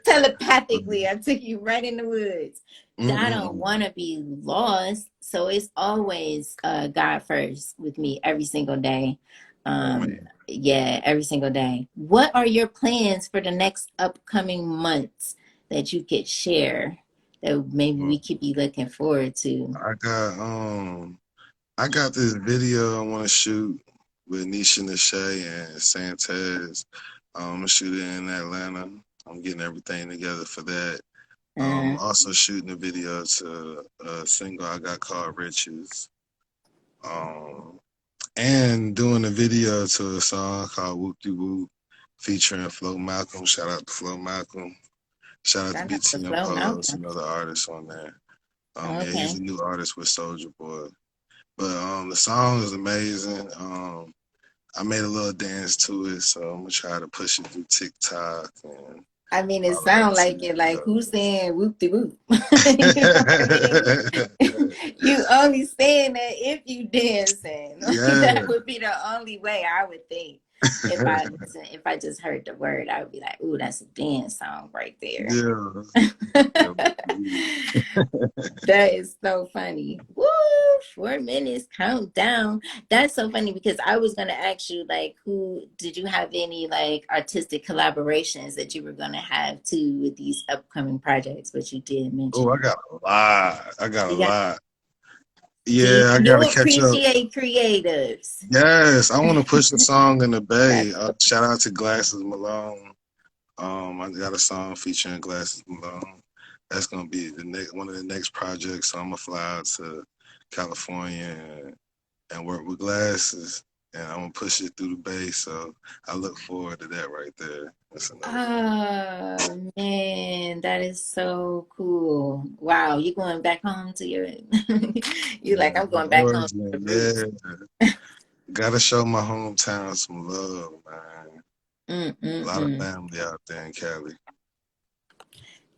Telepathically, I took you right in the woods. I don't Mm-mm-mm. want to be lost. So it's always God first with me every single day. Oh Um, man. yeah, every single day. What are your plans for the next upcoming months that you could share that maybe we could be looking forward to? I got I got this video I want to shoot with Nisha Nashay and Santez. I'm gonna shoot it in Atlanta. I'm getting everything together for that. Uh, Also shooting a video to a single I got called Riches. Um, and doing a video to a song called Whoop De Whoop featuring Flo Malcolm. Shout out to Flo Malcolm. Shout out to Shout out to BTM Flo Polos, Malcolm. another artist on there. Yeah, he's Okay. a new artist with Soldier Boy. But the song is amazing. I made a little dance to it, so I'm gonna try to push it through TikTok and I mean, it all the other sounds like it. Like stuff. who's saying whoop de whoop? You know what I mean? You only saying that if you dancing. That Yeah. would be the only way I would think. If I just heard the word, I would be like, "Ooh, that's a dance song right there." Yeah. Yeah. That is so funny. Woo! 4 minutes countdown. That's so funny because I was gonna ask you, like, who did you have any like artistic collaborations that you were gonna have too with these upcoming projects? But you did Oh, mention I that. got a lot. I got a You got lot. see, Yeah, I you gotta catch up. appreciate creatives. Yes, I want to push the song in the That's Bay. Shout out to Glasses Malone. I got a song featuring Glasses Malone. That's gonna be the next one of the next projects. So I'm gonna fly out to California and work with Glasses, and I'm gonna push it through the Bay. So I look forward to that right there. That's another one. oh man, that is so cool. Wow, you going back home to your you like Yeah, I'm my going back home to the origin. roots. Yeah, gotta show my hometown some love, man. A lot of Mm-mm-mm. family out there in Cali.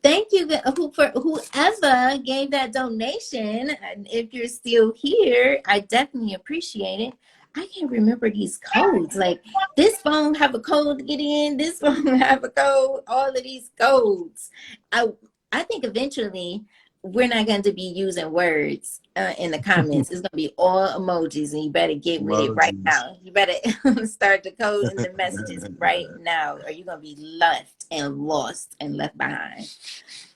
Thank you for whoever gave that donation. And if you're still here, I definitely appreciate it. I can't remember these codes. Like this phone have a code to get in. This phone have a code. All of these codes. I I think eventually we're not going to be using words in the comments. It's going to be all emojis, and you better get with it right Emojis. now. You better start the code in the messages right now, or you're going to be left and lost and left behind.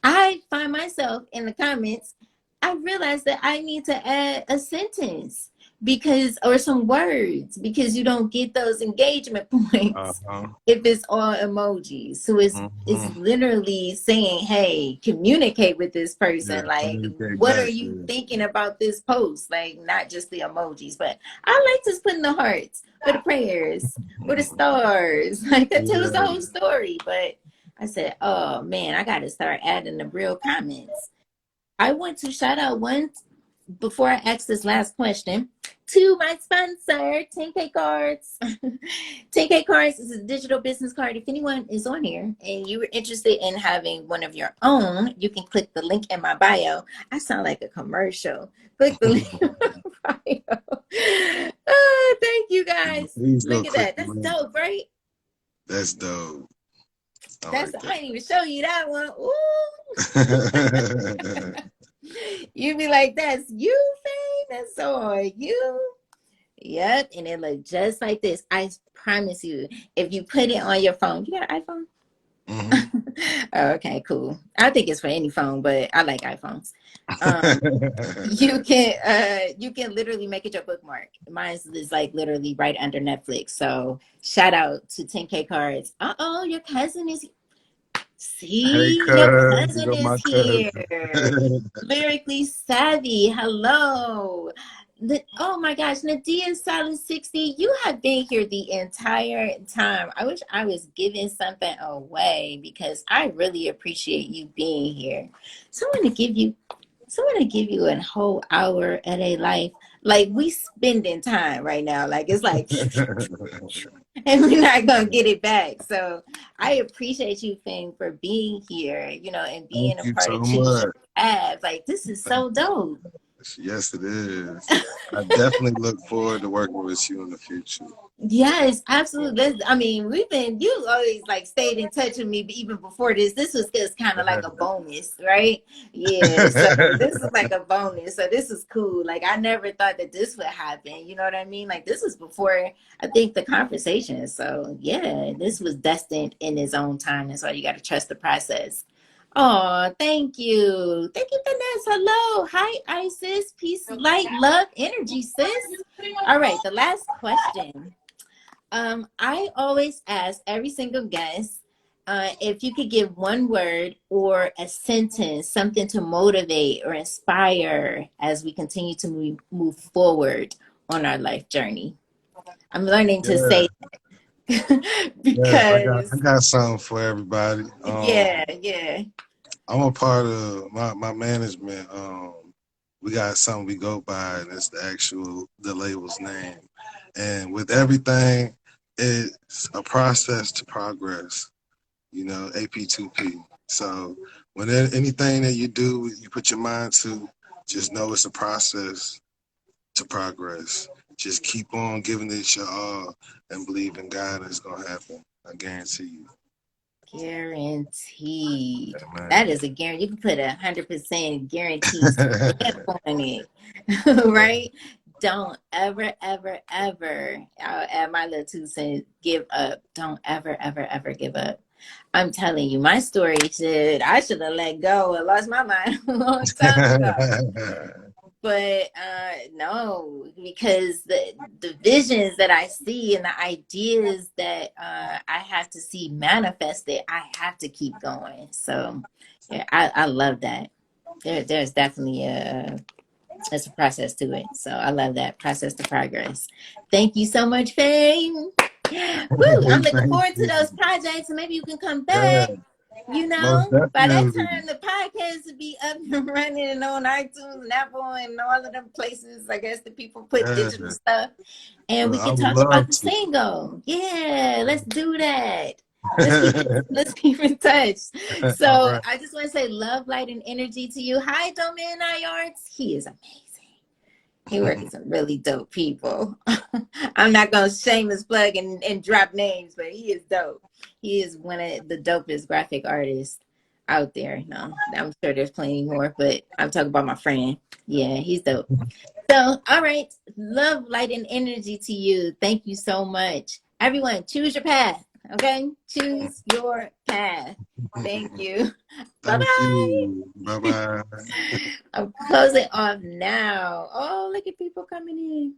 I find myself in the comments, I realize that I need to add a sentence because, or some words, because you don't get those engagement points Uh-huh. if it's all emojis. So it's Mm-hmm. literally saying, hey, communicate with this Yeah, person. Like, communicate what are back. you Yeah. thinking about this post? Like, not just the emojis, but I like just putting the hearts or the prayers or the stars. Like, that tells the Yeah. whole story. But I said, oh man, I got to start adding the real comments. I want to shout out one before I ask this last question to my sponsor, 10K Cards. 10K Cards is a digital business card. If anyone is on here and you were interested in having one of your own, you can click the link in my bio. I sound like a commercial. Click the link in my bio. Oh, thank you guys. Please go Look at click that. the That's link. dope, right? That's dope. I That's like I didn't even show you that one. that. Ooh. You be like, that's you, Faye? That's so you. Yep, and it look just like this. I promise you, if you put it on your phone, you got an iPhone? Hmm. Oh, okay, cool. I think it's for any phone, but I like iPhones. Um, you can literally make it your bookmark. Mine is like literally right under Netflix. So shout out to 10K Cards. Uh-oh, your cousin is Hey, see, your cuz, you cousin go is my here. cousin. Lyrically savvy. Hello. Oh my gosh, Nadia Solid 60, you have been here the entire time. I wish I was giving something away because I really appreciate you being here. Someone to give you someone to give you a whole hour of their life. Like we spending time right now. Like it's like and we're not gonna get it back. So I appreciate you, Fang, for being here, and Thank being a you part so of Choose much. Your Path. Like this is so dope. Yes, it is. I definitely look forward to working with you in the future. Yes, absolutely. I mean, you always like stayed in touch with me even before this. This was just kind of like a bonus, right? Yeah. So this is like a bonus. So this is cool. Like I never thought that this would happen. You know what I mean? Like this was before I think the conversation. So yeah, this was destined in its own time. That's why you got to trust the process. Oh, thank you. Thank you, Vanessa. Hello. Hi, Isis. Peace, light, love, energy, sis. All right, the last question. I always ask every single guest if you could give one word or a sentence, something to motivate or inspire as we continue to move forward on our life journey. I'm learning to Yeah, say yes, I because, got something for everybody. yeah, yeah. I'm a part of my management. We got something we go by, and it's the label's name. And with everything, it's a process to progress. AP2P. So when anything that you do, you put your mind to, just know it's a process to progress. Just keep on giving it your all and believe in God, it's gonna happen. I guarantee you. Guaranteed. Yeah, That man. is a guarantee. You can put 100% guaranteed stamp on it, right? Don't ever, ever, ever, I'll add my little 2 cents, give up. Don't ever, ever, ever give up. I'm telling you, my story I should have let go and lost my mind a long time ago. But no, because the visions that I see and the ideas that I have to see manifested, I have to keep going. So yeah, I love that. There's definitely there's a process to it. So I love that process to progress. Thank you so much, Fame. Woo! I'm looking Thank forward to you. those projects, and maybe you can come Yeah, back. most By that definitely. time, the podcast will be up and running and on iTunes and Apple and all of them places. I guess the people put Yeah, digital stuff, and we I can would talk about love the to. single. Yeah, let's do that. Let's keep in touch. All So right. I just want to say love, light, and energy to you. Hi, Domain Yards. He is amazing. He works with some really dope people. I'm not gonna shameless plug and drop names, but he is dope. He is one of the dopest graphic artists out there. No, I'm sure there's plenty more, but I'm talking about my friend. Yeah, he's dope. So, all right, love, light, and energy to you. Thank you so much, everyone. Choose your path. Okay, choose your path. Thank you. Bye Thank you. Bye bye. bye. I'm closing off now. Oh, look at people coming in.